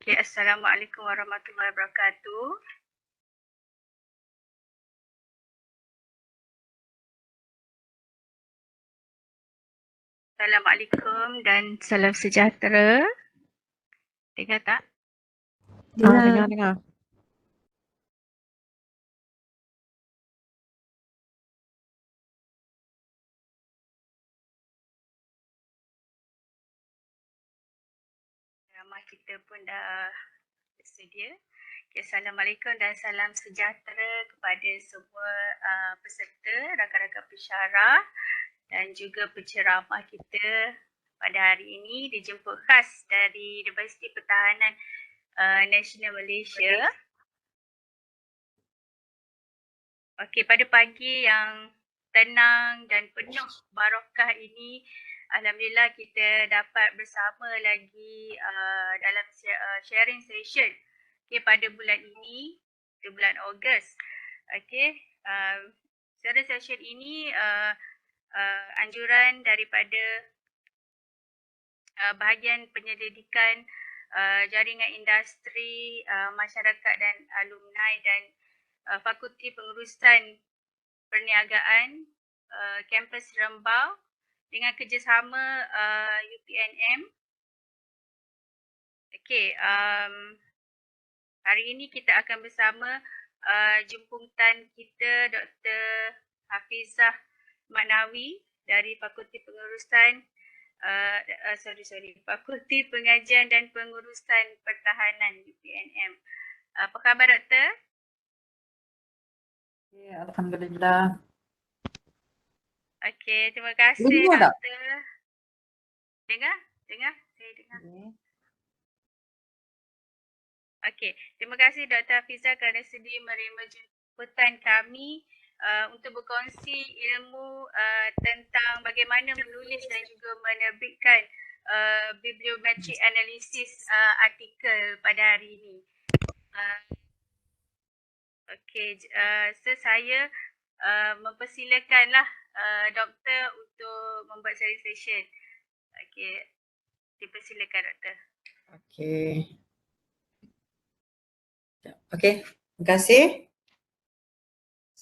Okay, Assalamualaikum warahmatullahi wabarakatuh. Assalamualaikum dan salam sejahtera. Dengar tak? Dengar. Ramai kita pun dah bersedia. Okay, Assalamualaikum dan salam sejahtera kepada semua peserta, rakan-rakan pensyarah dan juga penceramah kita pada hari ini dijemput khas dari Universiti Pertahanan Nasional Malaysia. Okey, pada pagi yang tenang dan penuh barakah ini, alhamdulillah kita dapat bersama lagi dalam sharing session. Okey, pada bulan ini, di bulan Ogos. Okey, sharing session ini anjuran daripada bahagian penyelidikan jaringan industri, masyarakat dan alumni dan Fakulti Pengurusan Perniagaan kampus Rembau dengan kerjasama UPNM. Okey, hari ini kita akan bersama jemputan kita Dr. Hafizah Mat Nawi dari Fakulti Pengurusan Fakulti Pengajian dan Pengurusan Pertahanan UPNM. Apa khabar Doktor? Ya, Alhamdulillah. Okey, terima kasih Dengar tak? Doktor. Dengar? Saya dengar. Okey, terima kasih Dr. Hafizah kerana sudi menerima jemputan kami untuk berkongsi ilmu tentang bagaimana menulis dan juga menerbitkan bibliometric analisis artikel pada hari ini. Okey, so saya mempersilakanlah doktor untuk membuat sharing session. Okey, dipersilakan doktor. Okey, terima kasih.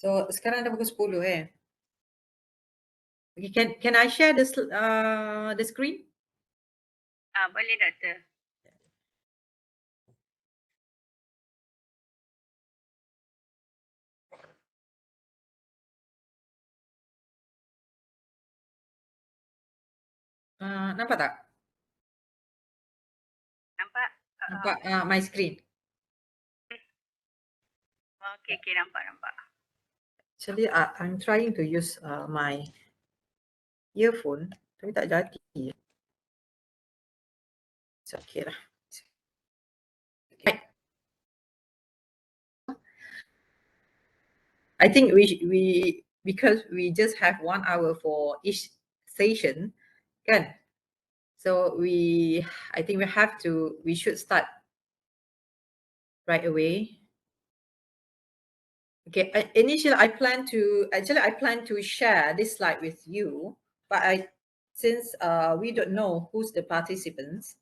So sekarang dah pukul 10 Okay, can I share the screen? Boleh doktor. Nampak tak? Nampak? Nampak my screen? Okey, nampak. Actually, I'm trying to use my earphone, tapi tak jadi. It's okay lah. I think we because we just have 1 hour for each session, kan? So I think we should start right away. Okay, initially I plan to share this slide with you, but since we don't know who's the participants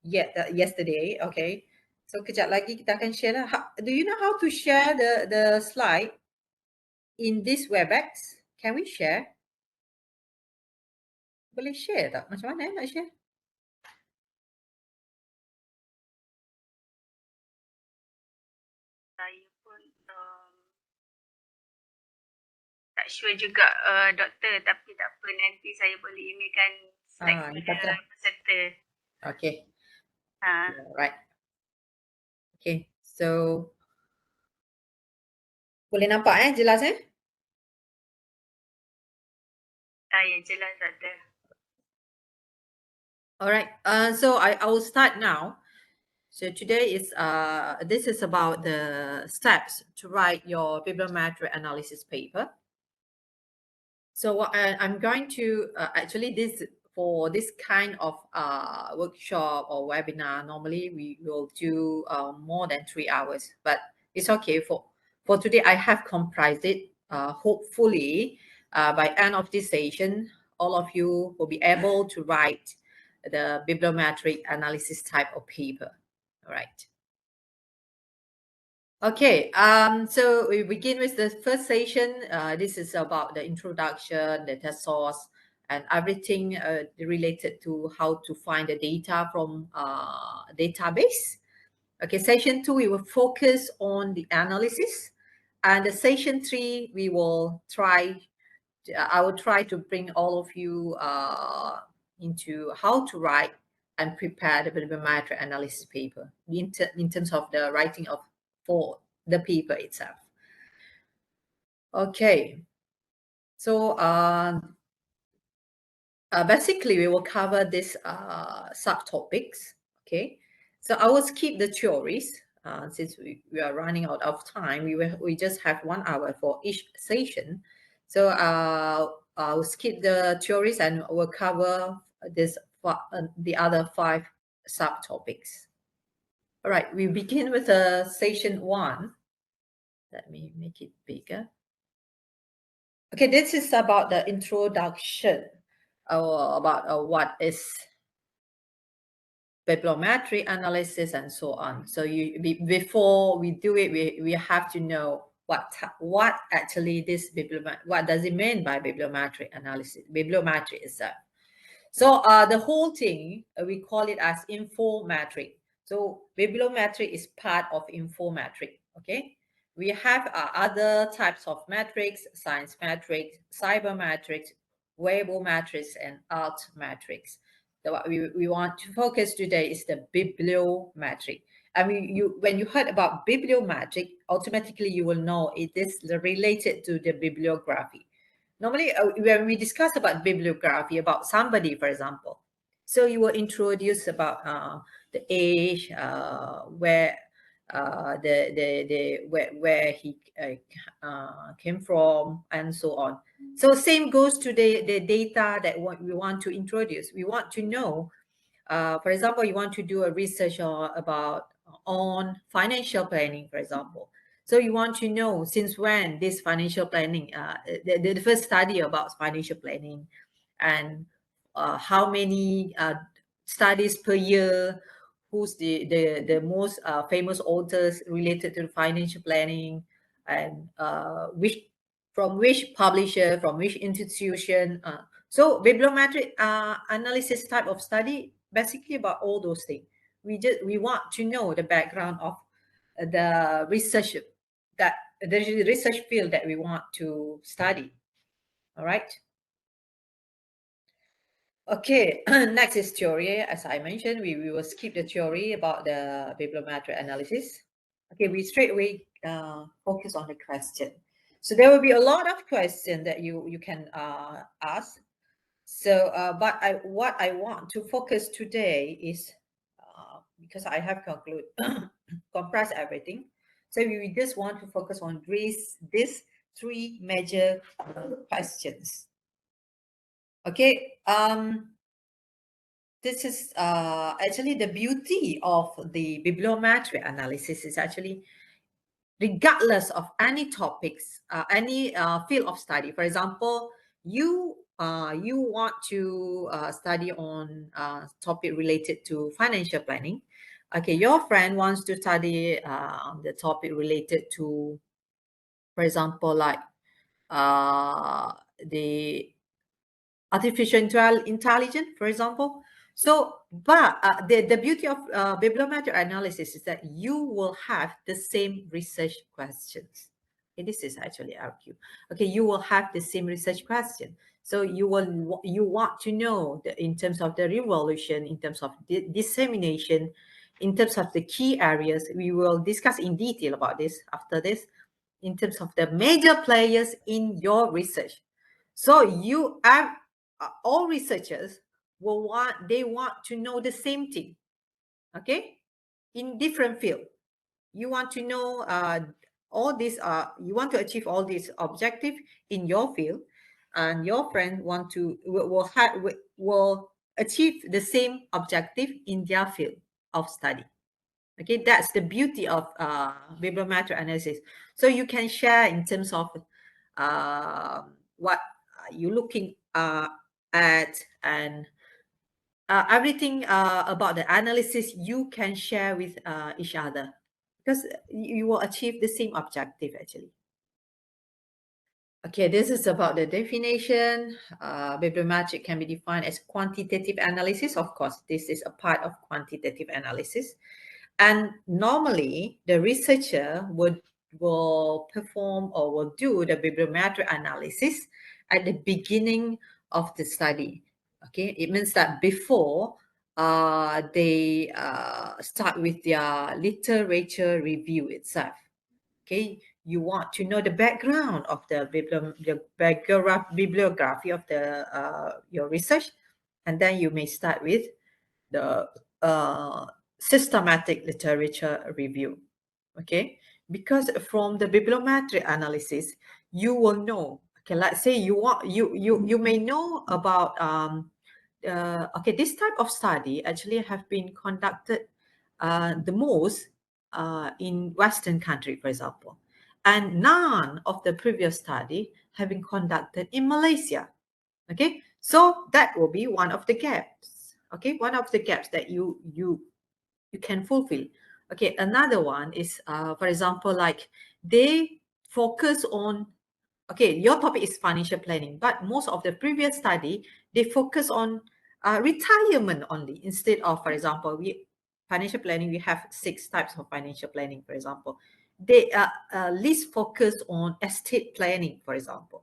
yet yesterday, okay. So kejap lagi kita akan share lah. Do you know how to share the slide in this WebEx? Can we share? Boleh share tak? Macam mana nak share? Saya pun tak sure juga doktor, tapi tak apa, nanti saya boleh emailkan slide kepada peserta. Okay. Right. Okay, so boleh nampak jelas Ya, jelas doktor. Alright, so I will start now. So today this is about the steps to write your bibliometric analysis paper. So I'm going to for this kind of workshop or webinar, normally we will do more than 3 hours, but it's okay. For today, I have comprised it. Hopefully, by end of this session, all of you will be able to write the bibliometric analysis type of paper. All right. Okay, so we begin with the first session. This is about the introduction, the data source, and everything related to how to find the data from database. Okay, session 2, we will focus on the analysis. And the session 3, I will try to bring all of you into how to write and prepare the bibliometric analysis paper in terms of the writing for the paper itself. Okay, so basically we will cover this subtopics. Okay, so I will skip the theories since we are running out of time. We just have 1 hour for each session. So I'll skip the theories and we'll cover the other 5 subtopics. All right, we begin with session 1. Let me make it bigger. Okay, this is about the introduction, about what is bibliometric analysis and so on. So before we do it, we have to know what actually this what does it mean by bibliometric analysis, bibliometry itself. So the whole thing, we call it as infometric. So bibliometric is part of infometric, okay? We have other types of metrics, science metrics, cyber metrics, weighable metrics, and art metrics. So what we want to focus today is the bibliometric. I mean, when you heard about bibliometric, automatically you will know it is related to the bibliography. Normally, when we discuss about bibliography, about somebody, for example, so you will introduce about the age, where where he came from, and so on. So same goes to the data that we want to introduce. We want to know, for example, you want to do a research on financial planning, for example. So you want to know since when this financial planning, the first study about financial planning, and how many studies per year, who's the most famous authors related to financial planning, and from which publisher, from which institution. So bibliometric analysis type of study, basically about all those things. We want to know the background of the research field that we want to study. All right. Okay, next is theory. As I mentioned, we will skip the theory about the bibliometric analysis. Okay, we straight away focus on the question. So there will be a lot of questions that you can ask. So, but what I want to focus today is, because I have compressed everything. So we just want to focus on these 3 major questions. Okay, this is actually the beauty of the bibliometric analysis is actually, regardless of any topics, any field of study. For example, you want to study on topic related to financial planning. Okay, your friend wants to study on the topic related to, for example, like the artificial intelligence, for example. So, but the beauty of bibliometric analysis is that you will have the same research questions. Okay, this is actually argue. Okay, you will have the same research question. So you want to know in terms of the revolution, in terms of dissemination, in terms of the key areas. We will discuss in detail about this after this, in terms of the major players in your research. So you have all researchers want to know the same thing, okay, in different field. You want to know all this, you want to achieve all these objective in your field, and your friend will achieve the same objective in their field of study. Okay, that's the beauty of bibliometric analysis. So you can share in terms of what you're looking at, and everything about the analysis you can share with each other, because you will achieve the same objective actually. Okay, this is about the definition. Bibliometric can be defined as quantitative analysis. Of course, this is a part of quantitative analysis. And normally, the researcher will perform or will do the bibliometric analysis at the beginning of the study. Okay, it means that before they start with their literature review itself. Okay, you want to know the background of the bibliography of the your research, and then you may start with the systematic literature review. Okay, because from the bibliometric analysis, you will know. Okay, let's say you may know about okay, this type of study actually have been conducted the most in Western country, for example, and none of the previous study have been conducted in Malaysia. Okay, so that will be one of the gaps. Okay, one of the gaps that you can fulfill. Okay, another one is, for example, like they focus on, okay, your topic is financial planning, but most of the previous study, they focus on retirement only instead of, for example, financial planning, we have 6 types of financial planning, for example. They least focus on estate planning, for example.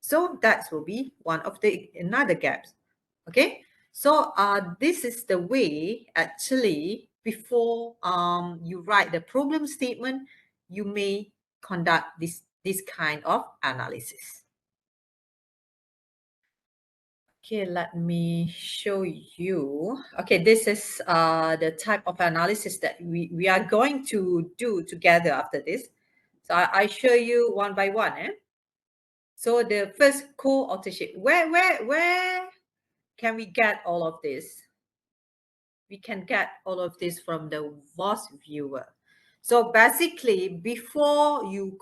So that will be one of the another gaps. Okay, so this is the way actually before you write the problem statement, you may conduct this kind of analysis. Okay, let me show you. Okay, this is the type of analysis that we are going to do together after this. So I show you one by one. So the first co-authorship, where can we get all of this? We can get all of this from the VOS viewer. So basically, before you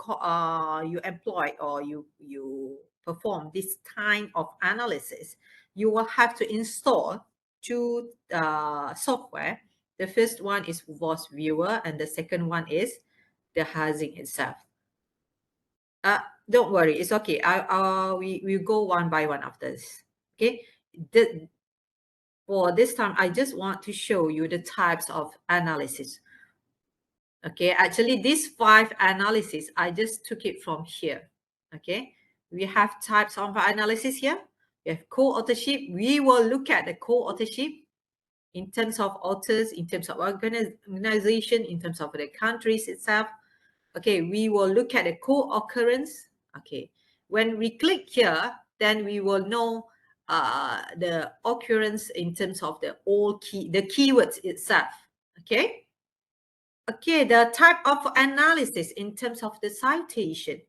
employ or you perform this kind of analysis, you will have to install 2 software. The first one is VOS viewer, and the second one is the housing itself. Don't worry, it's okay. We go one by one after this. Okay. For this time, I just want to show you the types of analysis. Okay, actually these 5 analysis, I just took it from here. Okay, we have types of analysis here. We have co-authorship. We will look at the co-authorship in terms of authors, in terms of organization, in terms of the countries itself. Okay, we will look at the co-occurrence. Okay, when we click here, then we will know the occurrence in terms of the keywords itself. Okay. Okay, the type of analysis in terms of the citation.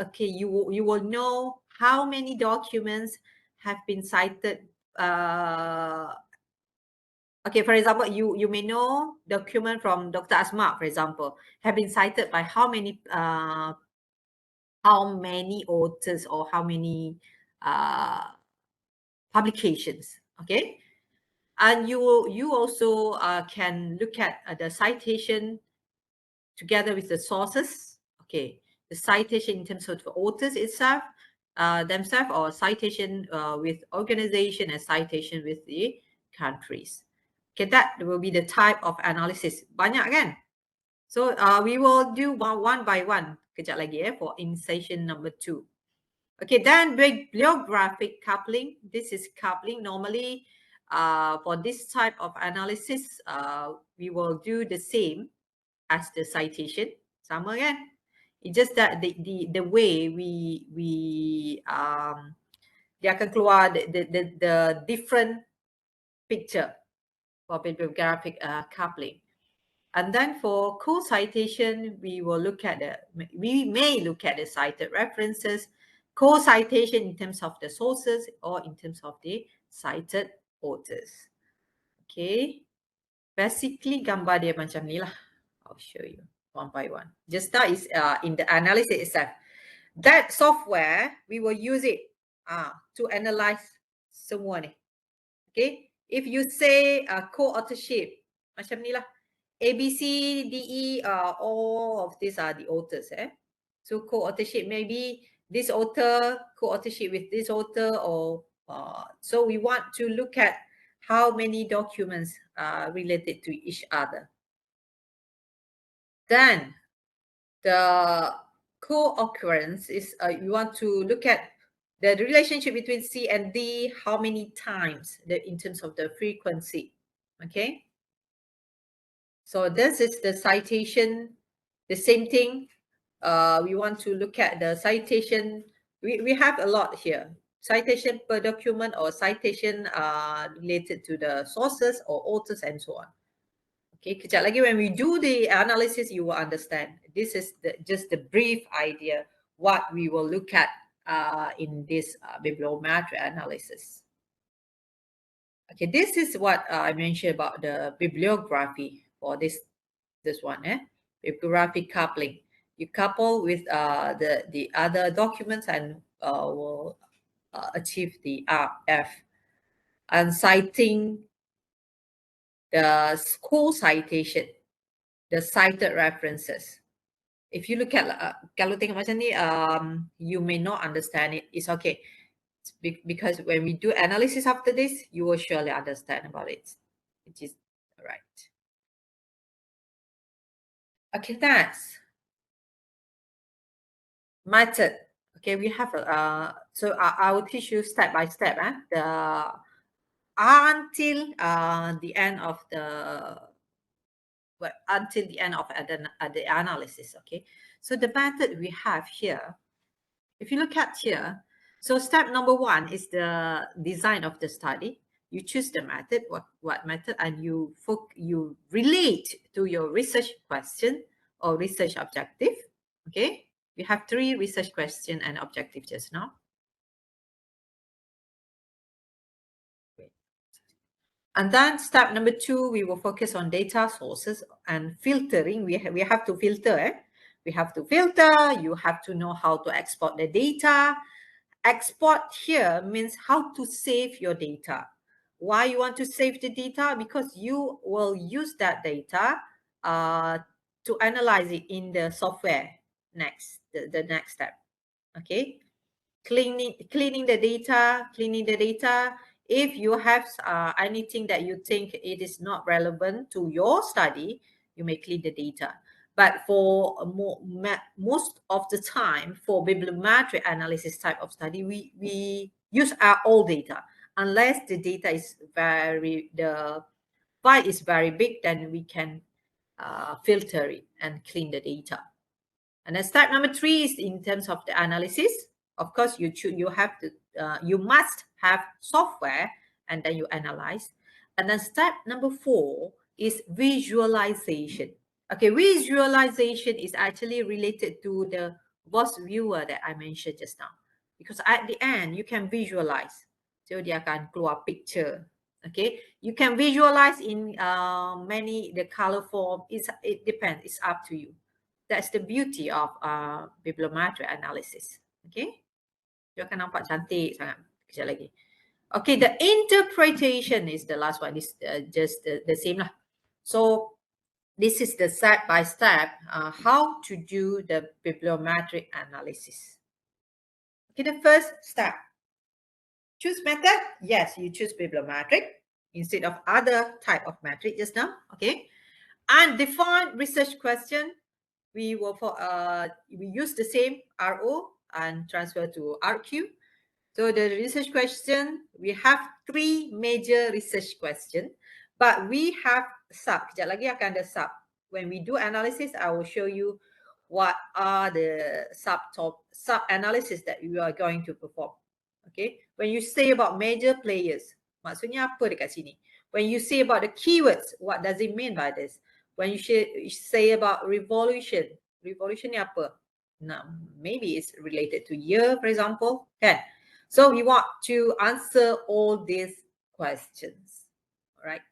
Okay, you will know how many documents have been cited. Okay, for example, you may know document from Dr. Asma, for example, have been cited by how many authors or how many publications. Okay, and you also can look at the citation together with the sources. Okay, the citation in terms of the authors itself, themselves, or citation with organization and citation with the countries. Okay, that will be the type of analysis. Banyak kan? So we will do one by one kejap lagi for in session number 2. Okay, then bibliographic coupling. This is coupling. Normally, for this type of analysis, we will do the same as the citation. Sama kan? It's just that the way dia akan keluar the different picture for bibliographic coupling. And then for co-citation, we may look at the cited references, co-citation in terms of the sources or in terms of the cited authors. Okay, basically gambar dia macam ni lah. I'll show you one by one. Just now is in the analysis itself. That software, we will use it to analyze semua ni. Okay, if you say co-authorship, macam ni lah, A, B, C, D, E, all of these are the authors. So co-authorship, maybe this author co-authorship with this author, or so we want to look at how many documents are related to each other. Then the co-occurrence is you want to look at the relationship between C and D, how many times in terms of the frequency. Okay. So this is the citation, the same thing. We want to look at the citation. We have a lot here. Citation per document or citation related to the sources or authors and so on. Okay, kejap lagi when we do the analysis, you will understand. This is just the brief idea what we will look at in this bibliometric analysis. Okay, this is what I mentioned about the bibliography for this one. Bibliography coupling. You couple with the other documents and will achieve the RF. And citing the school citation, the cited references. If you look at kalau tengok macam ni, you may not understand it. It's okay. Because when we do analysis after this, you will surely understand about it. Which is right. Okay, that's method. Okay, we have so I will teach you step by step. Until the end of the the analysis. Okay, so the method we have here, if you look at here, so step number 1 is the design of the study. You choose the method, what method, and you relate to your research question or research objective. Okay, we have 3 research question and objective just now. And then step number 2, we will focus on data sources and filtering. We have to filter. We have to filter. You have to know how to export the data. Export here means how to save your data. Why you want to save the data? Because you will use that data to analyze it in the software next, the next step. Okay, cleaning the data. If you have anything that you think it is not relevant to your study, you may clean the data. But for most of the time, for bibliometric analysis type of study, we use our old data. Unless the data is the file is very big, then we can filter it and clean the data. And then step number 3 is in terms of the analysis. Of course, you must have software, and then you analyze. And then step number 4 is visualization. Okay, visualization is actually related to the Ogos viewer that I mentioned just now. Because at the end, you can visualize. So dia akan keluar picture. Okay, you can visualize in the color form. It depends. It's up to you. That's the beauty of bibliometric analysis. Okay, dia akan nampak cantik sangat. Kejap lagi. Okay, the interpretation is the last one. Is just the same lah. So this is the step by step how to do the bibliometric analysis. Okay, the first step. Choose method. Yes, you choose bibliometric instead of other type of metric just now. Okay, and define research question. We use the same RO and transfer to RQ. So the research question, we have 3 major research questions, but we have sub. Kejap lagi akan ada sub. When we do analysis, I will show you what are the sub analysis that you are going to perform. Okay, when you say about major players, maksudnya apa dekat sini? When you say about the keywords, what does it mean by this? When you say about revolution ni apa? Now, maybe it's related to year, for example. Okay. So we want to answer all these questions, right?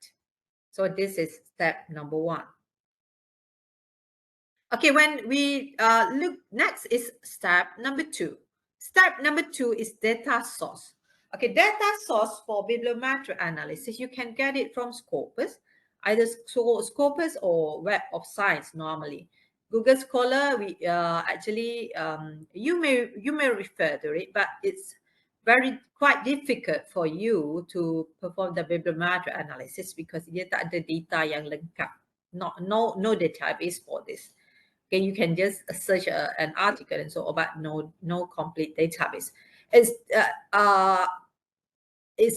So this is step number 1. Okay, when we look next is step number 2. Step number 2 is data source. Okay, data source for bibliometric analysis, you can get it from Scopus, either Scopus or Web of Science normally. Google Scholar, we actually you may refer to it, but it's quite difficult for you to perform the bibliometric analysis because dia tak ada data yang lengkap. No database for this. Okay, you can just search an article and so on, but no complete database. It's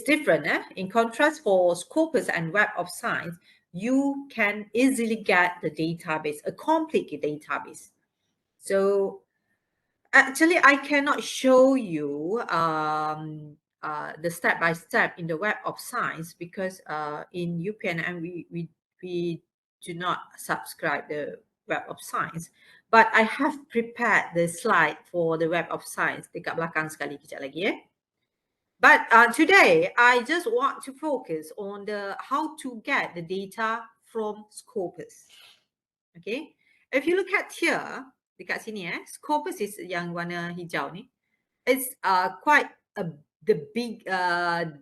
different. In contrast, for Scopus and Web of Science, you can easily get the database, a complete database. So actually, I cannot show you the step-by-step in the Web of Science because in UPNM, we do not subscribe the Web of Science. But I have prepared the slide for the Web of Science. Dekat belakang sekali, kejap lagi. But today, I just want to focus on how to get the data from Scopus. Okay, if you look at here, dekat sini Scopus is yang warna hijau ni. It's quite the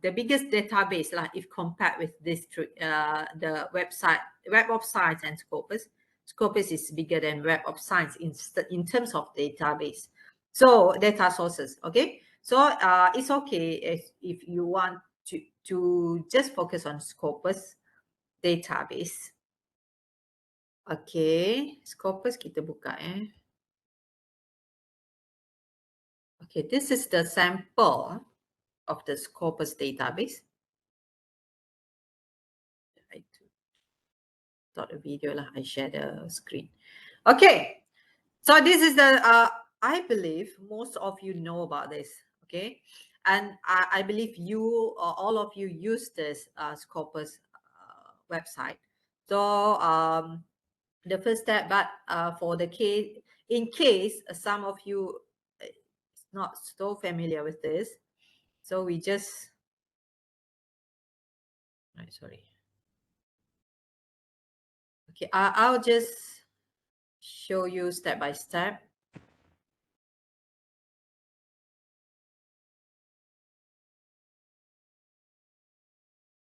biggest database lah if compared with this the website Web of Science and Scopus. Scopus is bigger than Web of Science in terms of database. So data sources, okay. So it's okay if you want to just focus on Scopus database. Okay, Scopus kita buka Okay, this is the sample of the Scopus database. I start a video lah. I share the screen. Okay, so this is the I believe most of you know about this. Okay, and I believe you all of you use this Scopus website. So the first step, but for the case, in case some of you not so familiar with this, so we just sorry. Okay, I'll just show you step by step.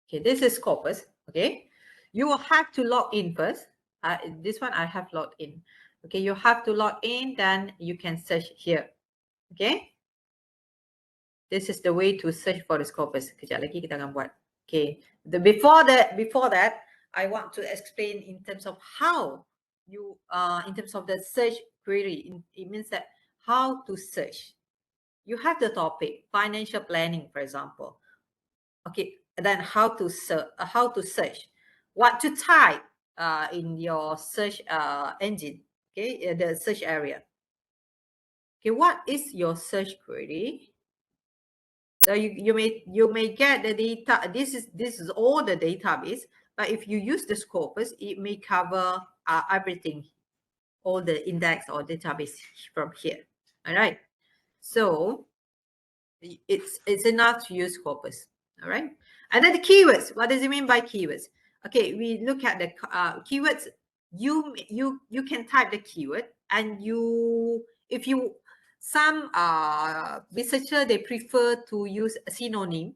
Okay, this is Scopus. Okay, you will have to log in first. This one I have logged in. Okay, you have to log in, then you can search here. Okay, this is the way to search for the Scopus. Kejap lagi kita akan buat. Okay, before that, I want to explain in terms of how you in terms of the search query. It means that how to search. You have the topic financial planning, for example. Okay, then how to search, what to type in your search engine. Okay, the search area. Okay, what is your search query? So you may get the data. This is all the database. But if you use the Scopus, it may cover everything, all the index or database from here. All right. So it's enough to use Scopus. All right. And then the keywords. What does it mean by keywords? Okay, we look at the keywords. You can type the keyword, and some researcher, they prefer to use a synonym,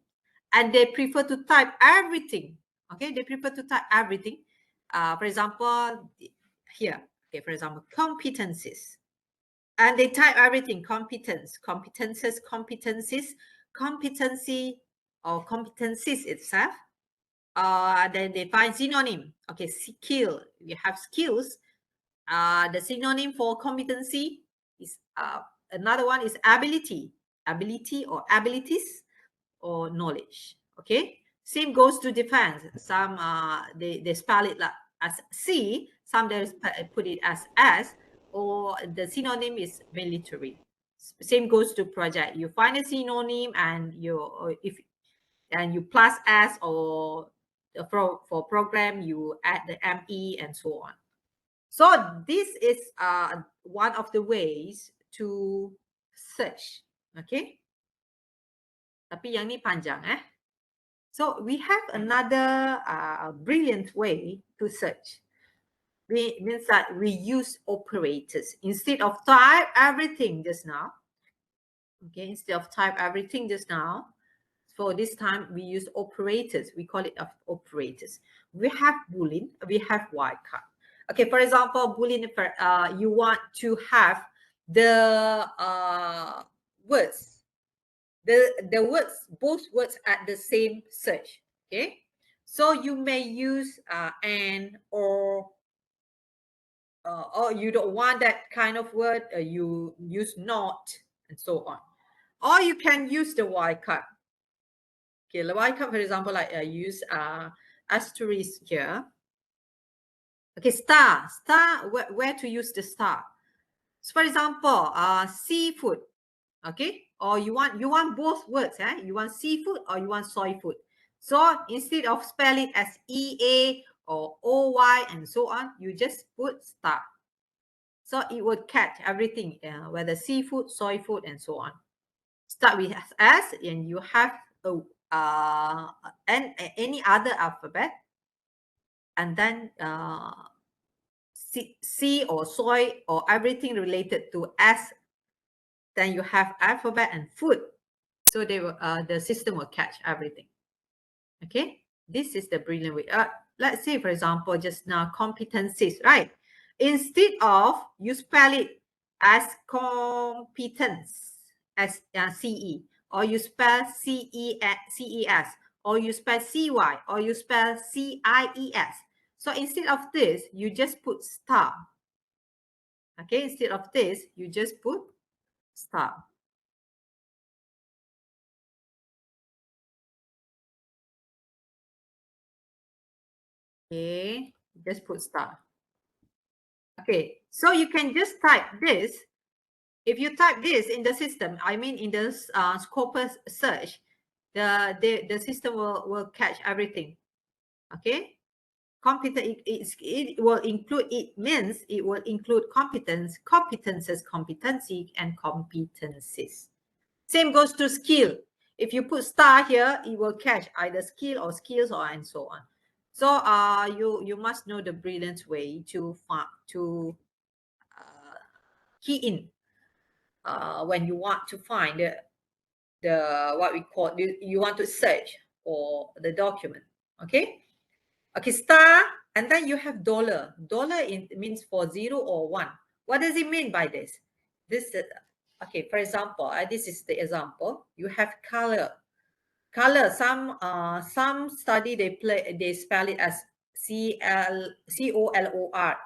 and they prefer to type everything. Okay, they prefer to type everything. For example, here. Okay, for example, competencies. And they type everything, competences, competency, or competencies itself. Then they find synonym. Okay, skill. We have skills. The synonym for competency is another one is ability or abilities or knowledge. Okay, same goes to defense. Some they spell it like as C. Some they put it as S. Or the synonym is military. Same goes to project. You find a synonym and you plus S, or for program you add the ME and so on. So this is one of the ways to search. Okay. Tapi yang ni panjang So we have another brilliant way to search. Means that we use operators instead of type everything just now. Okay, instead of type everything just now, for this time, we use operators. We call it operators. We have Boolean, we have wildcard. Okay, for example, Boolean, you want to have the words, the words, both words at the same search. Okay, so you may use and or you don't want that kind of word, you use not, and so on. Or you can use the wildcard. Okay, the wildcard, for example, like I use asterisk here. Okay, star, where to use the star? So for example, seafood. Okay, or you want both words, you want seafood or you want soy food. So instead of spell it as EA or OY and so on, you just put star. So it would catch everything, whether seafood, soy food, and so on. Start with S, and you have any other alphabet, and then C or soy or everything related to S. Then you have alphabet and food. So they will, the system will catch everything. Okay, this is the brilliant way. Let's say, for example, just now competencies, right? Instead of you spell it as competence, as CE, or you spell CES, or you spell CY, or you spell CIES. So instead of this, you just put star. Okay, instead of this, you just put star. Okay, just put star. Okay, so you can just type this. If you type this in the system, I mean in the Scopus search, the system will catch everything. Okay, competent, it will include, it means it will include competence, competences, competency, and competencies. Same goes to skill. If you put star here, it will catch either skill or skills or and so on. So you must know the brilliant way to key in when you want to find the what we call, you want to search for the document. Okay, star, and then you have dollar. Dollar means for 0 or 1. What does it mean by this? Okay, for example, this is the example. You have color. Some study they spell it as COLOR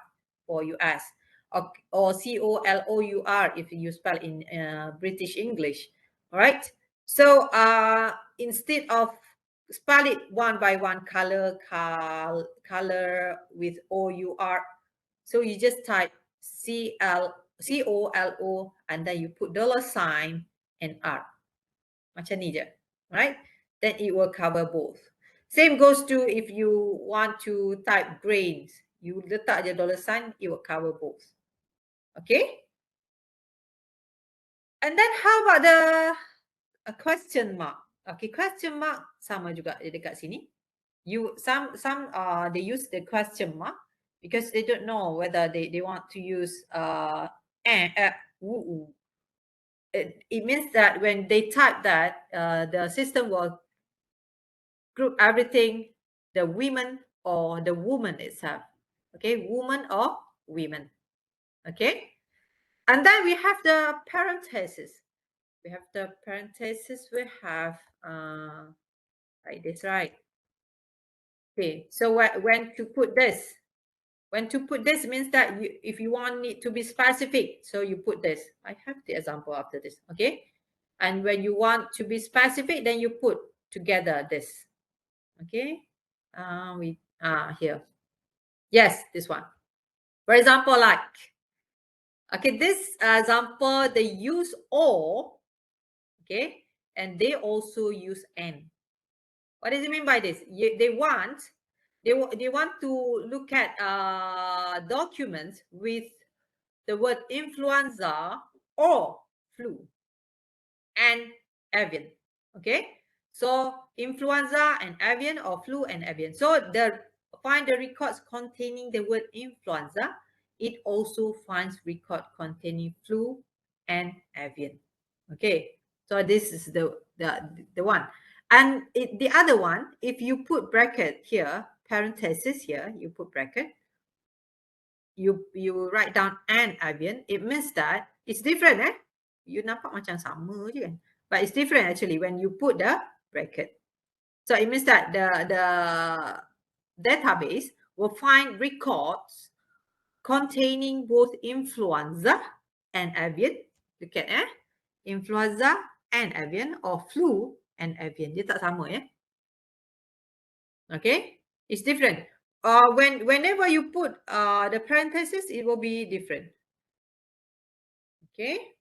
for US, or COLOUR if you spell in British English. All right, so instead of spell it one by one, color with OUR, so you just type COLO and then you put $ and R, macam ni je, right? Then it will cover both. Same goes to if you want to type grains, you letak je $, it will cover both. Okay, and then how about the question mark? Okay, question mark sama juga dekat sini. Some they use the question mark because they don't know whether they want to use it means that when they type that, the system will group everything, the women or the woman itself. Okay, woman or women. Okay, and then we have the parentheses. We have the parentheses. We have like this, right? Okay, so when to put this? When to put this means that if you want it to be specific, so you put this. I have the example after this. Okay, and when you want to be specific, then you put together this. Okay, here. Yes, this one. For example, like, okay, this example, they use or, okay, and they also use and. What does it mean by this? They want to look at documents with the word influenza or flu and avian. Okay, so influenza and avian, or flu and avian. So find the records containing the word influenza. It also finds record containing flu and avian. Okay, so this is the one. And the other one, if you put bracket here, parenthesis here, you put bracket, you write down an avian, it means that it's different, eh? You nampak macam sama je kan? But it's different actually when you put the bracket. So it means that the database will find records containing both influenza and avian. Look at influenza and avian, or flu and avian. Dia tak sama ya. Okay, it's different. Whenever you put the parentheses, it will be different. Okay.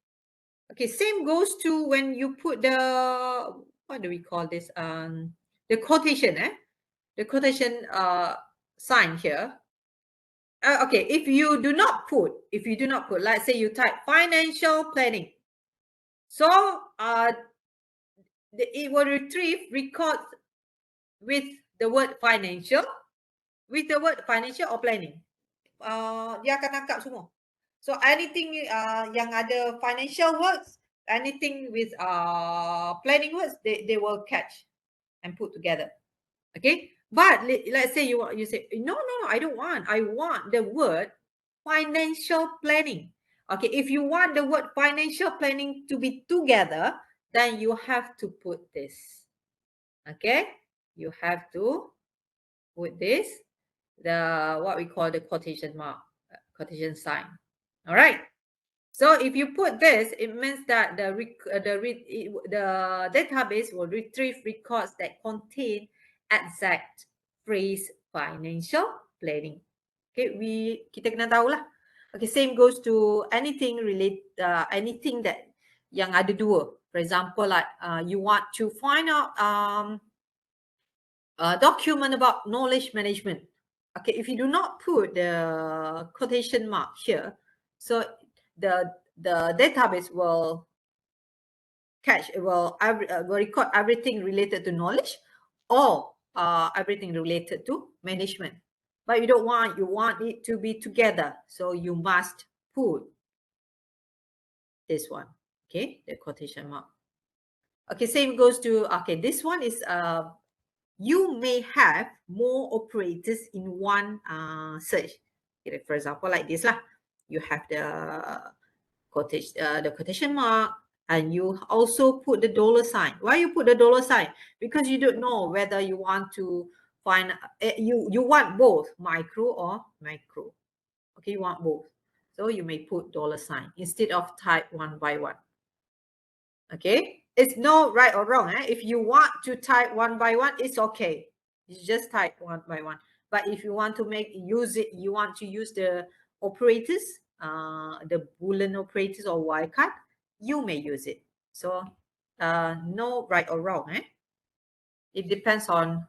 Okay, same goes to when you put the, what do we call this? The quotation, the quotation sign here. Okay, if you do not put, let's say you type financial planning. So it will retrieve records with the word financial, or planning. Dia akan tangkap semua. So anything yang ada financial words, anything with planning words, they will catch and put together. Okay, but let's say you say no, I don't want. I want the word financial planning. Okay, if you want the word financial planning to be together, then you have to put this. Okay, you have to put this, the what we call the quotation mark, quotation sign. All right. So if you put this, it means that the database will retrieve records that contain exact phrase financial planning. Okay, kita kena tahu lah. Okay, same goes to anything anything that yang ada dua. For example, like you want to find out a document about knowledge management. Okay, if you do not put the quotation mark here, so the database will record everything related to knowledge or everything related to management. But you don't want, you want it to be together, so you must put this one. Okay, the quotation mark. Okay, same goes to, okay, this one is you may have more operators in one search. Okay, for example, like this lah. You have the quotation mark, and you also put the dollar sign. Why you put the dollar sign? Because you don't know whether you want to find you want both micro or macro. Okay, you want both, so you may put dollar sign instead of type one by one. Okay, it's no right or wrong. If you want to type one by one, it's okay. You just type one by one. But if you want to you want to use the operators, the Boolean operators or wildcard, you may use it. So no right or wrong. It depends on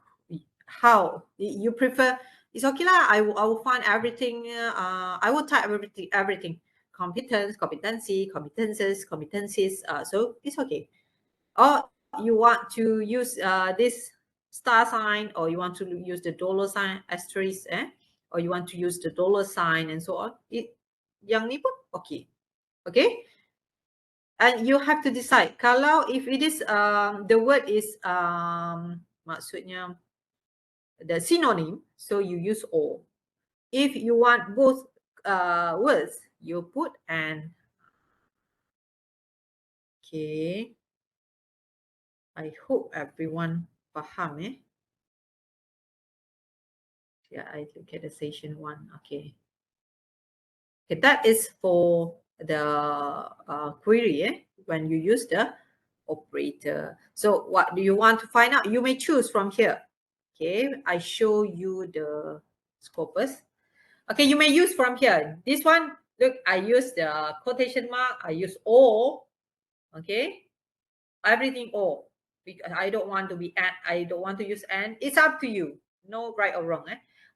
how you prefer. It's okay lah. I will find everything. I will type everything. Competence, competency, competences, competencies. So it's okay. Or you want to use this star sign, or you want to use the dollar sign, asterisk, or you want to use the dollar sign and so on. Yang ni pun okay. Okay. And you have to decide. Kalau if it is the word is maksudnya the synonym, so you use or. If you want both words, you put and. Okay. I hope everyone faham. Yeah, I look at the session 1. Okay. Okay, that is for the query when you use the operator. So what do you want to find out? You may choose from here. Okay, I show you the scopus. Okay, you may use from here. This one, look, I use the quotation mark. I use or. Okay, everything or, because I don't want to be and, I don't want to use and. It's up to you. No right or wrong.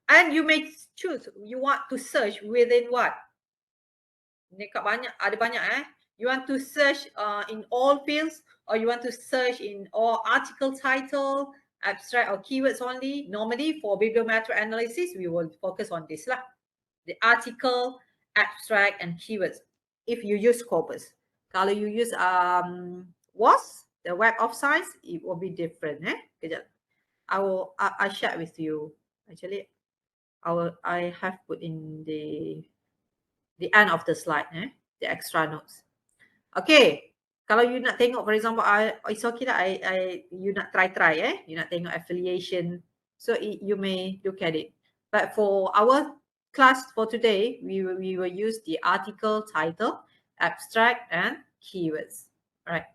And you may choose. You want to search within what? Dekat banyak, ada banyak You want to search in all fields, or you want to search in all article title, abstract or keywords only. Normally for bibliometric analysis, we will focus on this lah. The article, abstract and keywords. If you use corpus. Kalau you use was, the Web of Science, it will be different. Kejap. I share with you. Actually, I have put in the end of the slide, the extra notes. Okay, kalau you nak tengok, for example, it's okay that you nak try, you nak tengok affiliation, so you may look at it. But for our class for today, we will use the article, title, abstract, and keywords. All right.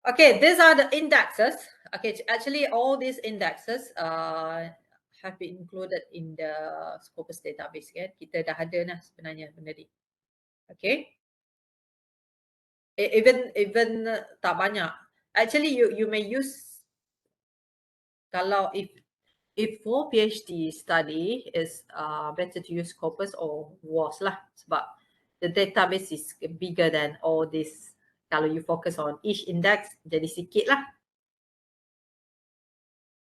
Okay, these are the indexes. Okay, actually all these indexes have been included in the Scopus database. Kita dah ada lah sebenarnya benda ni. Okay. Even tak banyak. Actually you may use, kalau if for PhD study is better to use Scopus or WAS lah, sebab the database is bigger than all this. Kalau you focus on each index, jadi sikit lah.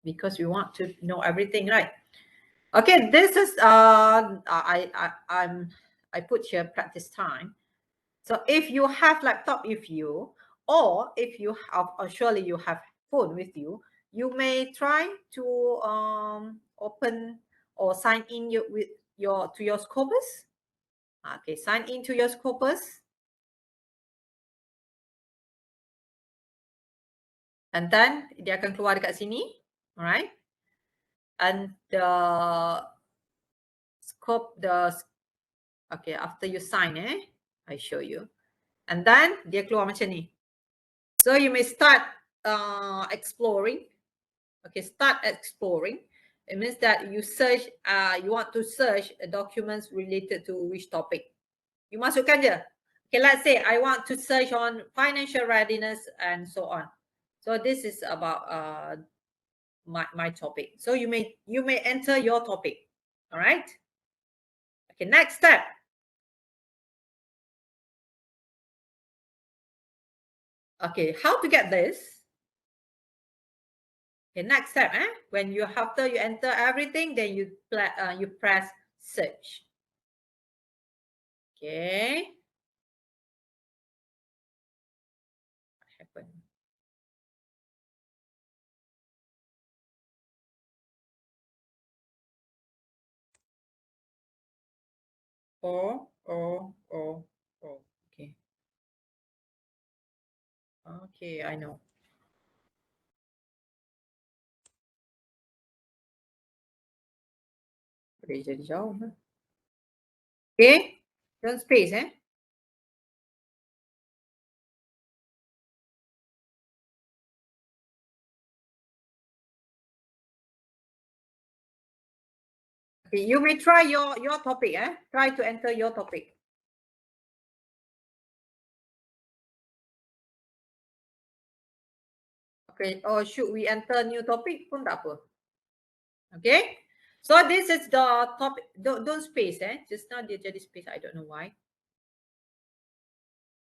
Because we want to know everything, right? Okay, this is I put here practice time. So if you have laptop with you, or if you have, or surely you have phone with you, you may try to open or sign in to your Scopus. Okay, sign into your Scopus. And then dia akan keluar dekat sini, alright? And the scope, okay, after you sign, I show you. And then dia keluar macam ni. So you may start exploring. Okay, start exploring. It means that you search, you want to search documents related to which topic. You masukkan je. Okay, let's say I want to search on financial readiness and so on. So this is about my topic. So you may enter your topic. All right. Okay, next step. Okay, how to get this? Okay, next step, when after you enter everything, then you press search. Okay. What happened? Okay. Okay, I know. Boleh jadi jauh. Okay, don't space, Okay, you may try your topic, Try to enter your topic. Okay, or should we enter new topic pun tak apa. Okay, so this is the topic. Don't space, Just now dia jadi space. I don't know why.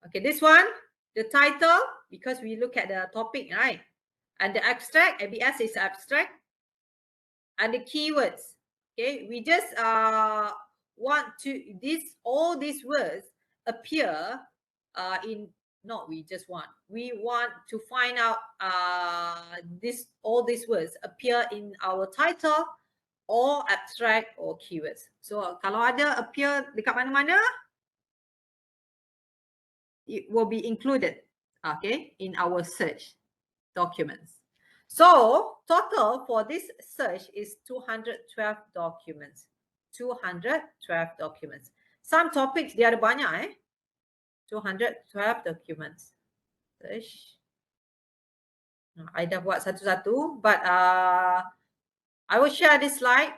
Okay, this one, the title, because we look at the topic, right? And the abstract, ABS is abstract. And the keywords, okay? We just want to, all these words appear we want to find out all these words appear in our title or abstract or keywords. So kalau ada appear dekat mana-mana, it will be included, okay, in our search documents. So total for this search is 212 documents. 212 documents. Some topics dia ada banyak, 212 documents. Search. I dah buat satu-satu, but I will share this slide.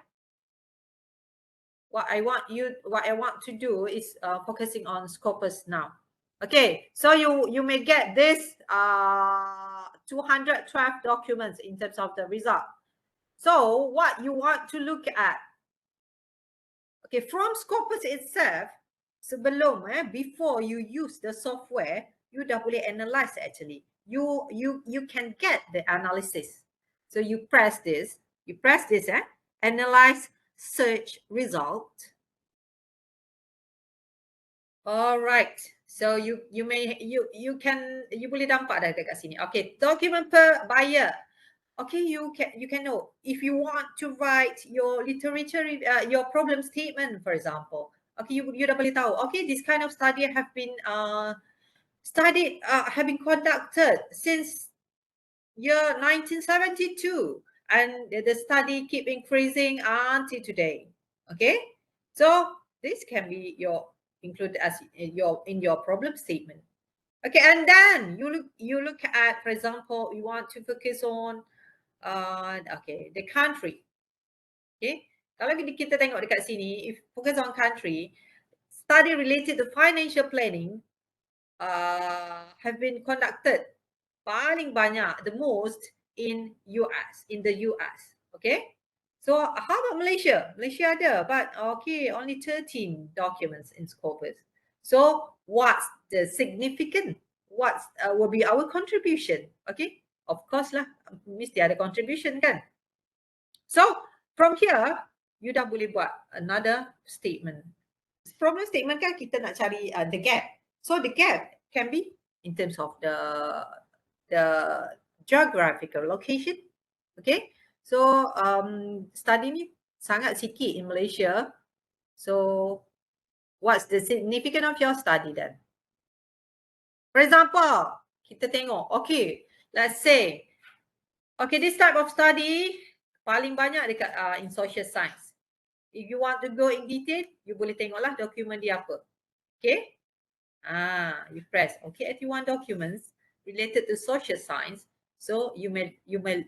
What I want to do is focusing on Scopus now. Okay, so you may get this 212 documents in terms of the result. So what you want to look at, okay, from Scopus itself, sebelum before you use the software, you dah boleh analyze actually. You can get the analysis. So you press this, analyze search result. All right. So you boleh nampak dah dekat sini. Okay, document per buyer. Okay, you can know if you want to write your literature, your problem statement, for example. Okay, you dah boleh tahu. Okay, this kind of study have been conducted since year 1972, and the study keep increasing until today. Okay, so this can be included as in your problem statement. Okay, and then you look at, for example, you want to focus on the country. Okay, kalau kita tengok dekat sini, if focus on country, study related to financial planning have been conducted paling banyak, the most in the US. Okay, so how about Malaysia? Malaysia ada, but okay, only 13 documents in Scopus. So what's the significant? What will be our contribution? Okay, of course lah, mesti ada contribution kan. So from here, you dah boleh buat another statement. Problem statement kan kita nak cari the gap. So the gap can be in terms of the geographical location. Okay, so study ni sangat sikit in Malaysia. So what's the significance of your study then? For example, kita tengok, okay, let's say, okay, this type of study paling banyak dekat in social science. If you want to go in detail, you boleh tengoklah dokumen dia apa. Okay, you press okay 81 documents related to social science. So you may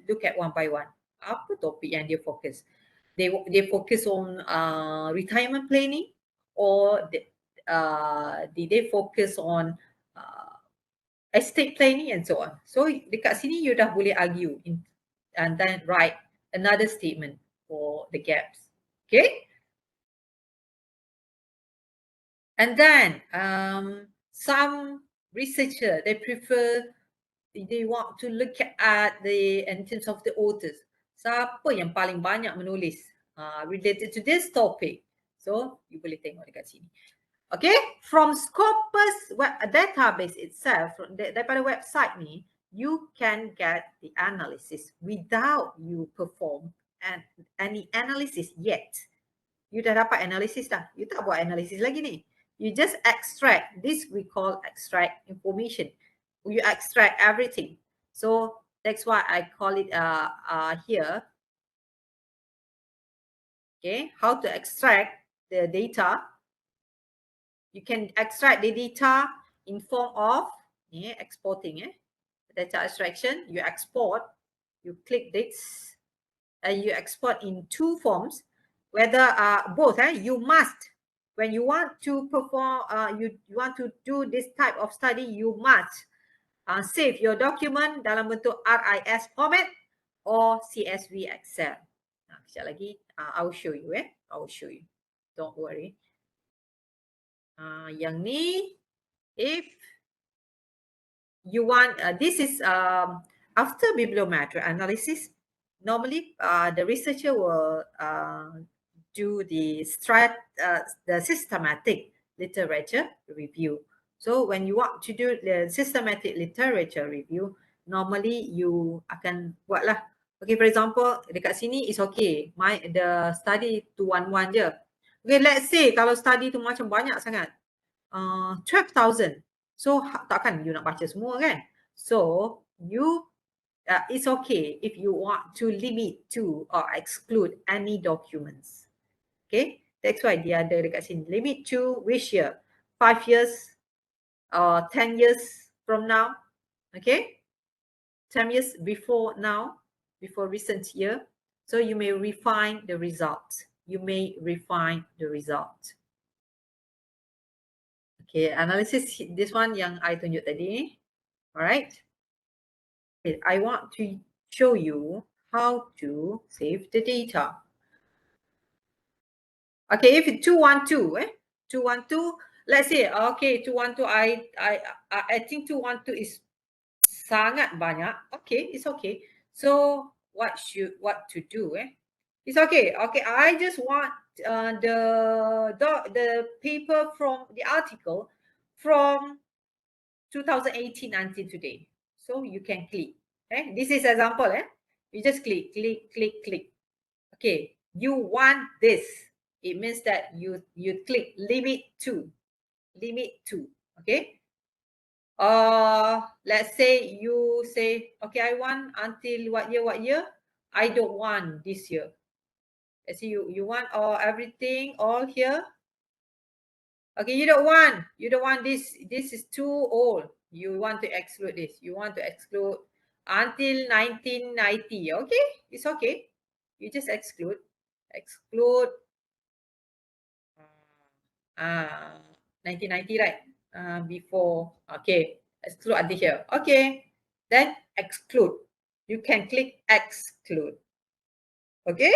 look at one by one. Apa topik yang dia fokus? They focus on retirement planning, or they focus on estate planning and so on. So dekat sini you dah boleh argue and then write another statement for the gaps. Okay. And then some researcher, they want to look at in terms of the authors. Siapa yang paling banyak menulis related to this topic. So you boleh tengok dekat sini. Okay, from Scopus database itself, daripada website ni, you can get the analysis without you perform any analysis yet. You dah dapat analysis dah. You tak buat analysis lagi ni. You just extract. This we call extract information. You extract everything. So that's why I call it here. Okay, how to extract the data. You can extract the data in form of exporting. Data extraction. You export. You click this, and you export in two forms. Whether both, you must. When you want to perform, you want to do this type of study, you must save your document dalam bentuk RIS format or CSV Excel. Sekejap lagi, I will show you. I will show you. Don't worry. Yang ni, if you want, this is after bibliometric analysis. Normally, the researcher will do the systematic literature review. So when you want to do the systematic literature review, normally you akan buatlah. Okay, for example, dekat sini is okay. The study 211 je. Okay, let's say kalau study tu macam banyak sangat, 12,000. So takkan you nak baca semua kan? So you it's okay if you want to limit to or exclude any documents. Okay, that's why dia ada dekat sini. Limit to which year? 5 years or 10 years from now. Okay, 10 years before now, before recent year. So you may refine the result. You may refine the result. Okay, analysis, this one yang I tunjuk tadi. Alright. Okay, I want to show you how to save the data. Okay, if 212, 212, let's say, okay, 212, I think 212 is sangat banyak. Okay, it's okay. So what to do? It's okay. Okay, I just want the paper from the article from 2018 until today. So you can click. Okay, this is example. You just click, click, click, click. Okay, you want this. It means that you click limit to. Okay. Let's say you say, okay, I want until what year? I don't want this year. Let's say you want everything all here. Okay, you don't want this. This is too old. You want to exclude this. You want to exclude until 1990. Okay, it's okay. You just exclude 1990, right? Before. Okay, exclude until here. Okay, then exclude. You can click exclude. Okay,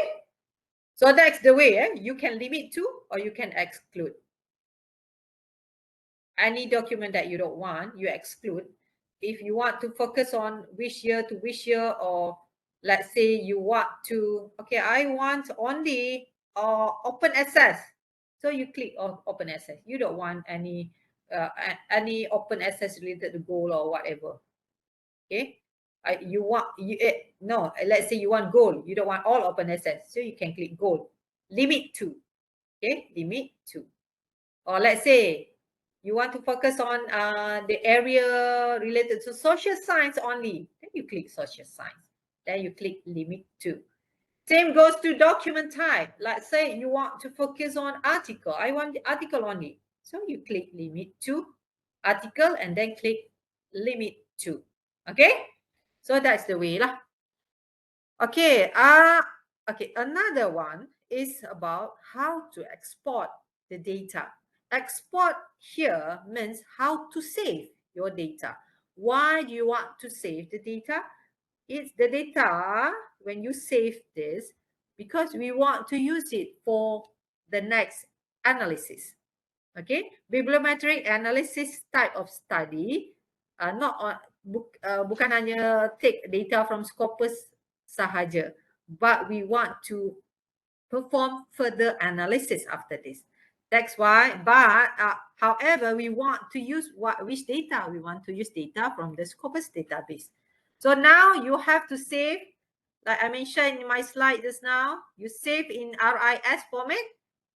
so that's the way. You can limit to or you can exclude. Any document that you don't want, you exclude. If you want to focus on which year to which year, or let's say you want to, okay, I want only open access. So you click on open access. You don't want any open access related to gold or whatever. Okay. No, let's say you want gold. You don't want all open access. So you can click gold. Limit to. Okay, limit to. Or let's say you want to focus on the area related to social science only. Then you click social science. Then you click limit to. Same goes to document type. Let's say you want to focus on article. I want the article only. So you click limit to article and then click limit to. Okay? So that's the way lah. Okay, another one is about how to export the data. Export here means how to save your data. Why do you want to save the data? It's the data, when you save this, because we want to use it for the next analysis. Okay, bibliometric analysis type of study, bukan hanya take data from Scopus sahaja, but we want to perform further analysis after this. That's why, but however, we want to use which data? We want to use data from the Scopus database. So now you have to save, like I mentioned in my slide just now, you save in RIS format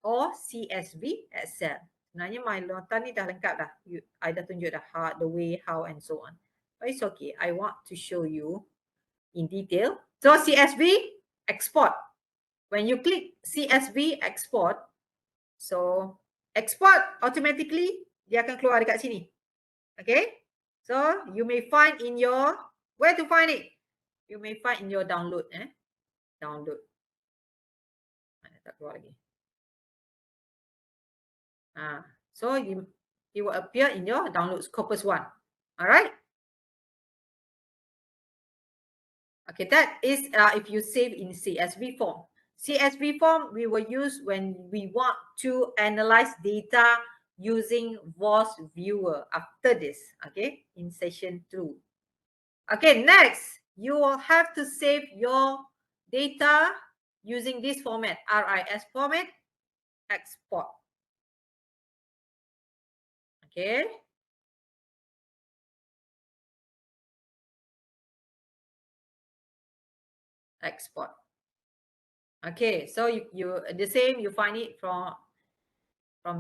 or CSV Excel. Sebenarnya my nota ni dah lengkap dah. I dah tunjuk dah the way, how and so on. But it's okay. I want to show you in detail. So CSV export. When you click CSV export, so export automatically dia akan keluar dekat sini. Okay? So you may find in your, where to find it? You may find in your download. Download. Mana tak keluar lagi. So it will appear in your download Scopus 1. All right? Okay, that is if you save in CSV form. CSV form we will use when we want to analyze data using VOS viewer after this, okay, in session 2. Okay, next, you will have to save your data using this format, RIS format, export. Okay. Export. Okay, so you the same, you find it from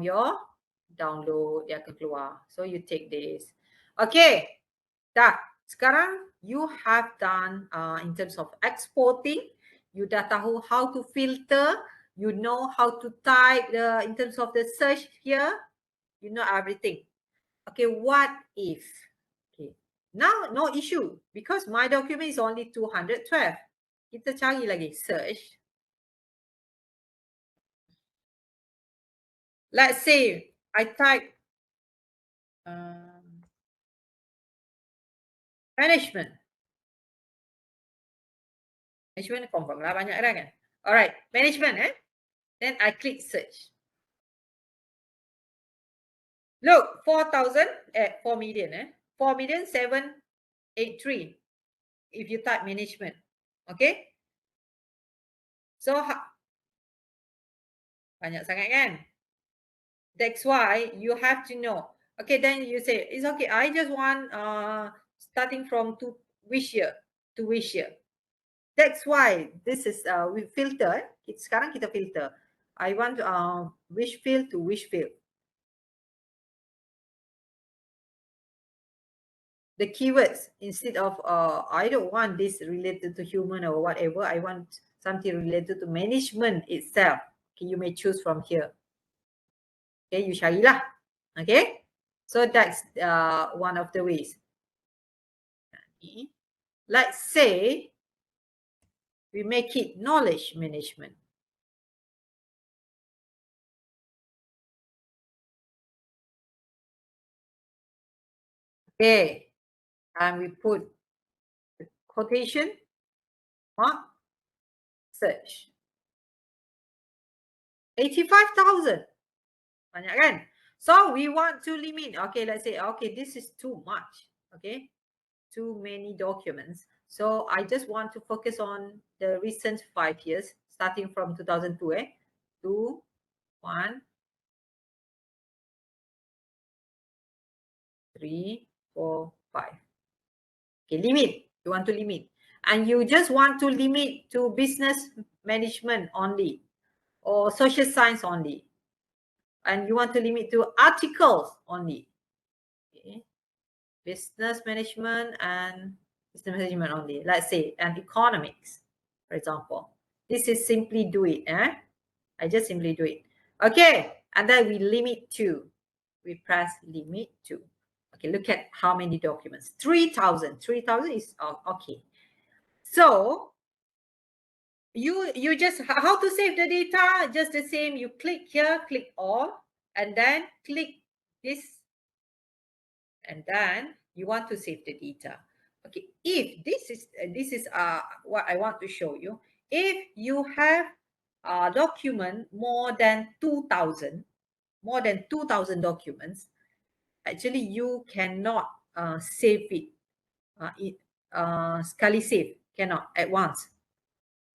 your download, dia akan keluar. So you take this. Okay, dah. Sekarang you have done in terms of exporting, you dah tahu how to filter, you know how to type in terms of the search here, you know everything. Okay, what if? Okay, now no issue because my document is only 212. Kita cari lagi search. Let's say I type management. Management confirm lah banyak orang kan. Alright, management. Then I click search. Look, 4 million. 4,783,000 if you type management. Okay. So banyak sangat kan? That's why you have to know. Okay, then you say, it's okay, I just want starting from to which year to which year. That's why this is we filter. Sekarang kita filter. I want which field to which field. The keywords, instead of I don't want this related to human or whatever, I want something related to management itself. Okay, you may choose from here. Okay, you carilah. Okay, so that's one of the ways. Let's say we make it knowledge management. Okay, and we put quotation mark search. 85,000. Banyak kan? So we want to limit. Okay, let's say, okay, this is too much. Okay, too many documents. So I just want to focus on the recent 5 years, starting from 2002. 2, 1, 3, 4, 5. Okay, limit. You want to limit. And you just want to limit to business management only or social science only. And you want to limit to articles only. Okay. Business management and business management only. Let's say, and economics, for example. This is simply do it. I just simply do it. Okay. And then we limit to. We press limit to. Okay, look at how many documents. 3,000. 3,000 is okay. So you just, how to save the data? Just the same. You click here, click all, and then click this, and then you want to save the data. Okay, if this is what I want to show you. If you have a document more than 2,000 documents, actually you cannot save it. Sekali save, cannot at once.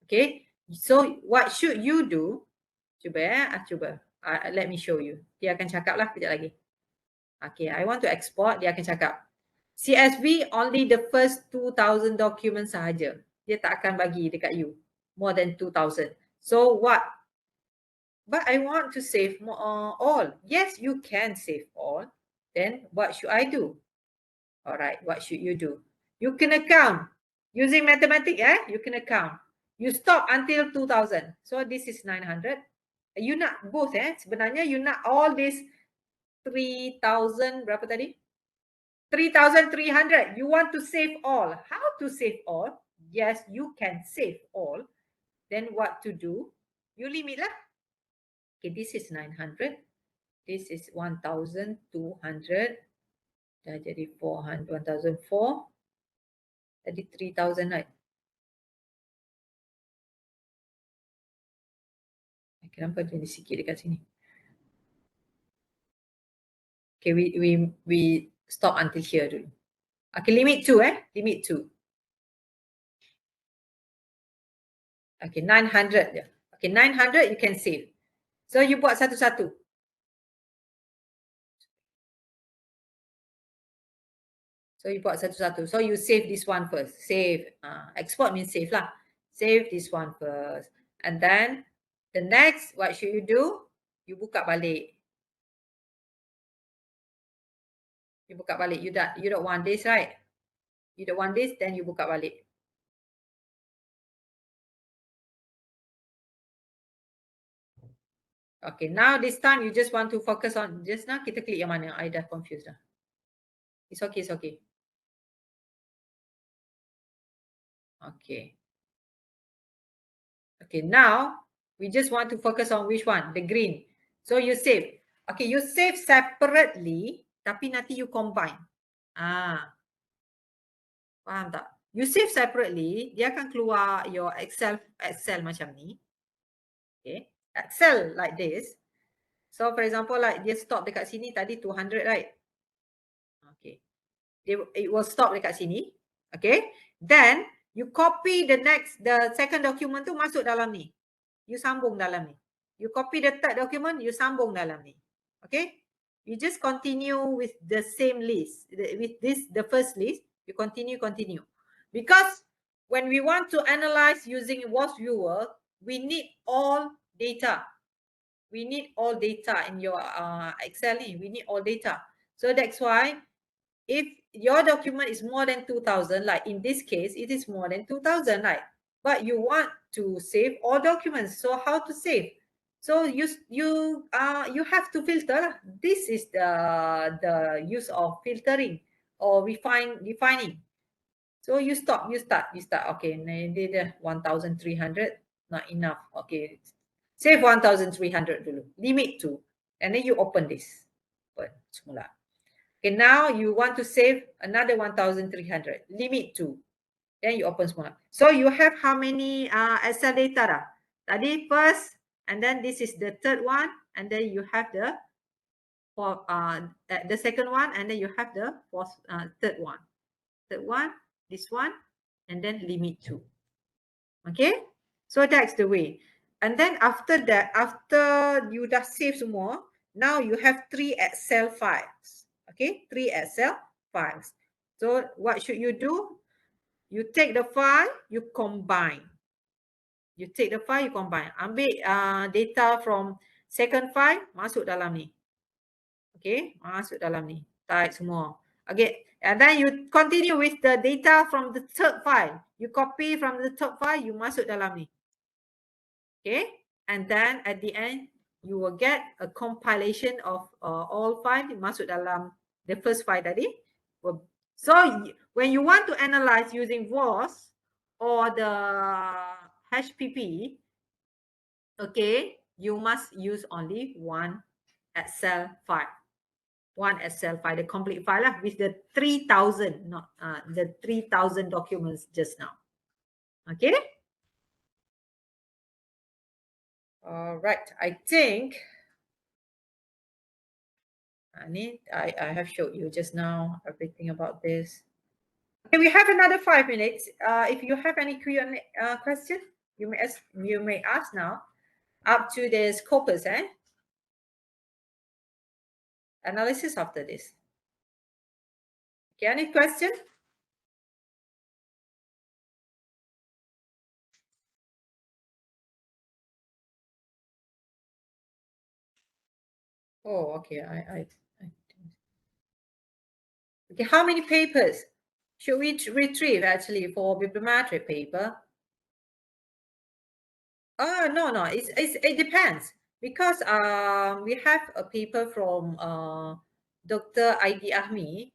Okay, so what should you do? Cuba let me show you. Dia akan cakap lah kejap lagi. Okay, I want to export. Dia akan cakap CSV only the first 2,000 documents sahaja. Dia tak akan bagi dekat you more than 2,000. So what? But I want to save all. Yes, you can save all. Then what should I do? All right, what should you do? You can count using mathematics. You can count. You stop until 2,000. So this is 900. You nak both. Sebenarnya you nak all this 3,000. Berapa tadi? 3,300. You want to save all. How to save all? Yes, you can save all. Then what to do? You limit lah. Okay, this is 900. This is 1,200. Dah jadi 400, 1,004. Tadi 3,000, right? Kenapa jadi sikit dekat sini? Okay, we stop until here dulu. Okay, limit 2, limit 2. Okay, 900 je. Okay, 900 you can save. So you buat satu-satu. So you buat satu-satu. So you save this one first. Save. Export means save lah. Save this one first. And then the next, what should you do? You buka balik. You buka balik. You don't want this, right? You don't want this, then you buka balik. Okay, now this time you just want to focus on, just now kita klik yang mana? I dah confused dah. It's okay, it's okay. Okay. Okay, now we just want to focus on which one? The green. So you save. Okay, you save separately, tapi nanti you combine. Faham tak? You save separately, dia akan keluar your Excel macam ni. Okay, Excel like this. So for example, like dia stop dekat sini tadi 200, right? Okay, it will stop dekat sini. Okay, then you copy the second document tu masuk dalam ni. you sambung dalam ni. You copy the third document, you sambung dalam ni. Okay? You just continue with the same list. With this, the first list, you continue. Because when we want to analyze using WAS viewer, we need all data. We need all data in your Excel. We need all data. So that's why if your document is more than 2,000, like in this case, it is more than 2,000, right? But you want to save all documents. So how to save? So you have to filter. This is the use of filtering or refining. So you start. Okay, maybe 1,300 not enough. Okay, save 1,300 dulu. Limit to, and then you open this. Open semula. Okay, now you want to save another 1,300. Limit to. Then you open semula. So you have how many Excel data dah? Tadi first, and then this is the third one, and then you have the second one, and then you have the third one. Third one, this one, and then limit to. Okay, so that's the way. And then after that, after you dah save semua, now you have 3 Excel files. Okay, 3 Excel files. So what should you do? You take the file, you combine. You take the file, you combine. Ambil data from second file, masuk dalam ni. Okay, masuk dalam ni. Type semua. Okay, and then you continue with the data from the third file. You copy from the third file, you masuk dalam ni. Okay, and then at the end, you will get a compilation of all file masuk dalam the first file tadi. So when you want to analyze using WAS or the HPP, okay, you must use only one Excel file. One Excel file, the complete file lah, with the 3,000, not the 3,000 documents just now. Okay. All right. I think I have showed you just now everything about this. Okay, we have another 5 minutes. If you have any Q&A question, you may ask now. Up to the scopus, analysis after this. Okay, any question? Oh, okay. Okay, how many papers should we retrieve actually for bibliometric paper? Oh, no. It depends, because we have a paper from Dr. Aidi Ahmi.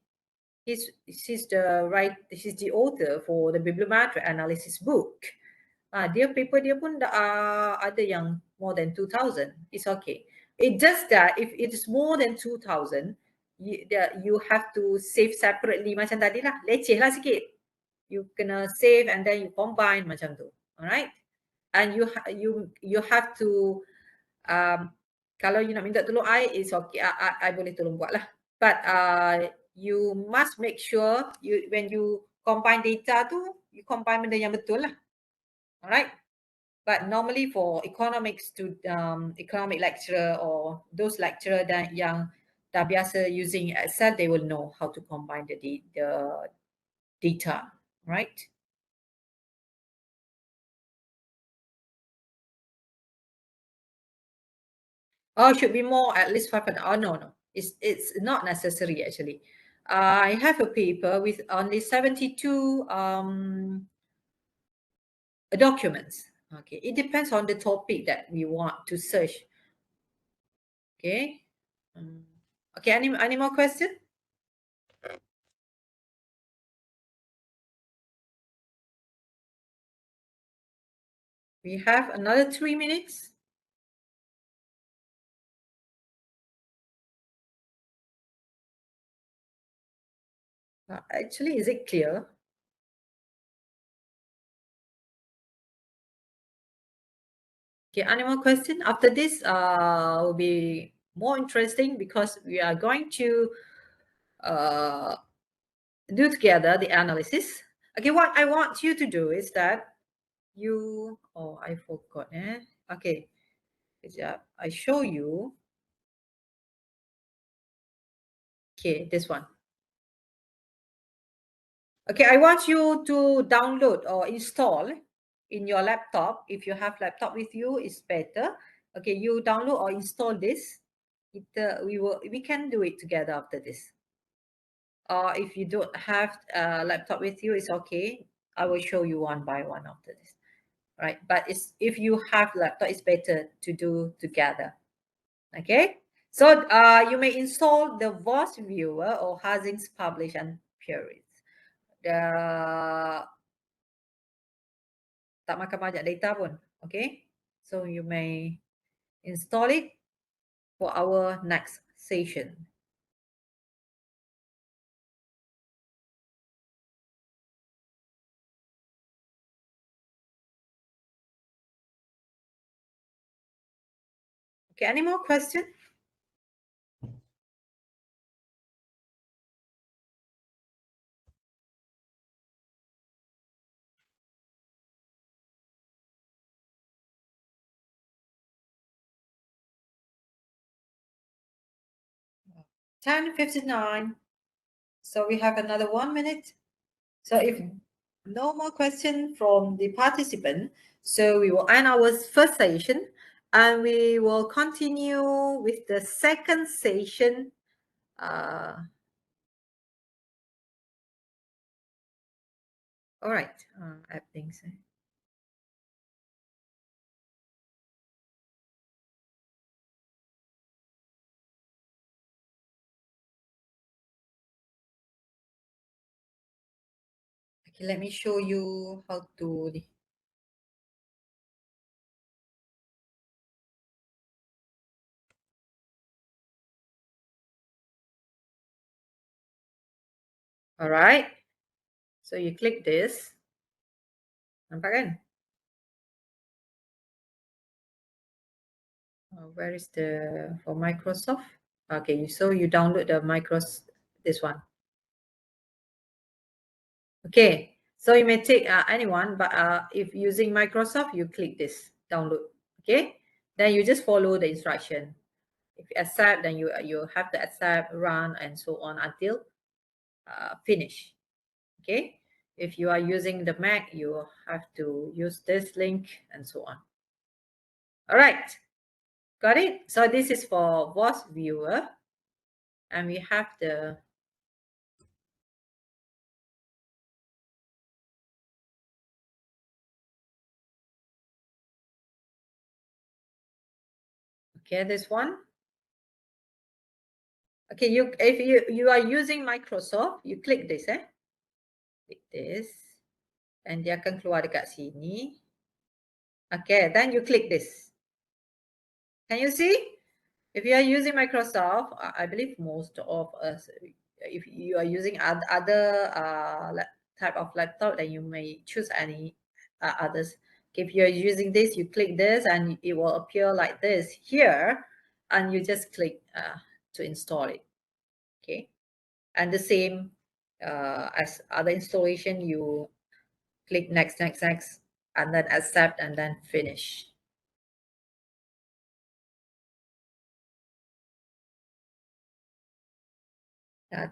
She's the author for the bibliometric analysis book. Dia paper dia pun ada yang more than 2,000. It's okay. It's just that if it is more than 2,000, you have to save separately macam tadi lah. Leceh lah sikit. You kena save and then you combine macam tu. Alright? And you have to kalau you nak minta tolong I, it's okay. I boleh tolong buat lah. But you must make sure when you combine data tu, you combine benda yang betul lah. Alright? But normally for economic lecturer or those lecturer yang dah biasa using Excel, they will know how to combine the data, right? Oh, should be more, at least 500. Oh, no. It's not necessary actually. I have a paper with only 72 documents. Okay, it depends on the topic that we want to search. Okay. Okay, any more questions? We have another 3 minutes. Actually, is it clear? Okay, any more question? After this will be more interesting because we are going to do together the analysis. Okay, what I want you to do is that you, oh, I forgot. Okay, I show you. Okay, this one. Okay, I want you to download or install in your laptop. If you have laptop with you, it's better. Okay, you download or install this. We can do it together after this. Or if you don't have a laptop with you, it's okay. I will show you one by one after this. Right, but if you have laptop, it's better to do together. Okay, so you may install the VOS viewer or Hazing's Publish and Periods. Tak makan banyak data pun. Okay, so you may install it for our next session. Okay, any more questions? (10:59). So we have another 1 minute. So if no more question from the participant, so we will end our first session and we will continue with the second session. All right, I think so. Okay, let me show you how to. All right, so you click this. Nampak kan? Where is the for Microsoft? Okay, so you download the Microsoft, this one. Okay, so you may take anyone, but if using Microsoft, you click this download. Okay, then you just follow the instruction. If you accept, then you have to accept, run, and so on until finish. Okay, if you are using the Mac, you have to use this link and so on. All right, got it. So this is for VOS viewer, and we have the okay, this one. Okay, if you are using Microsoft, you click this, click this, and dia akan keluar dekat sini. Okay, then you click this. Can you see? If you are using Microsoft, I believe most of us, if you are using other type of laptop, then you may choose any others. If you are using this, you click this and it will appear like this here, and you just click to install it. Okay, and the same as other installation, you click next, next, next, and then accept, and then finish.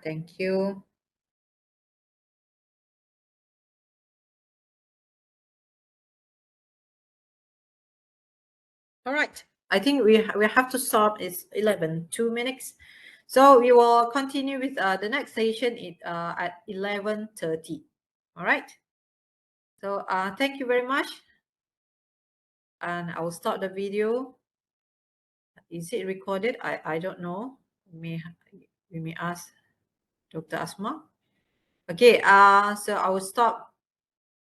Thank you. All right, I think we have to stop. It's 2 minutes. So we will continue with the next session at 11:30. All right. So thank you very much. And I will start the video. Is it recorded? I don't know. We may ask Dr. Asma. Okay, so I will stop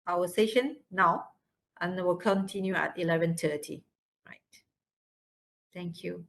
our session now and we'll continue at 11:30. Right. Thank you.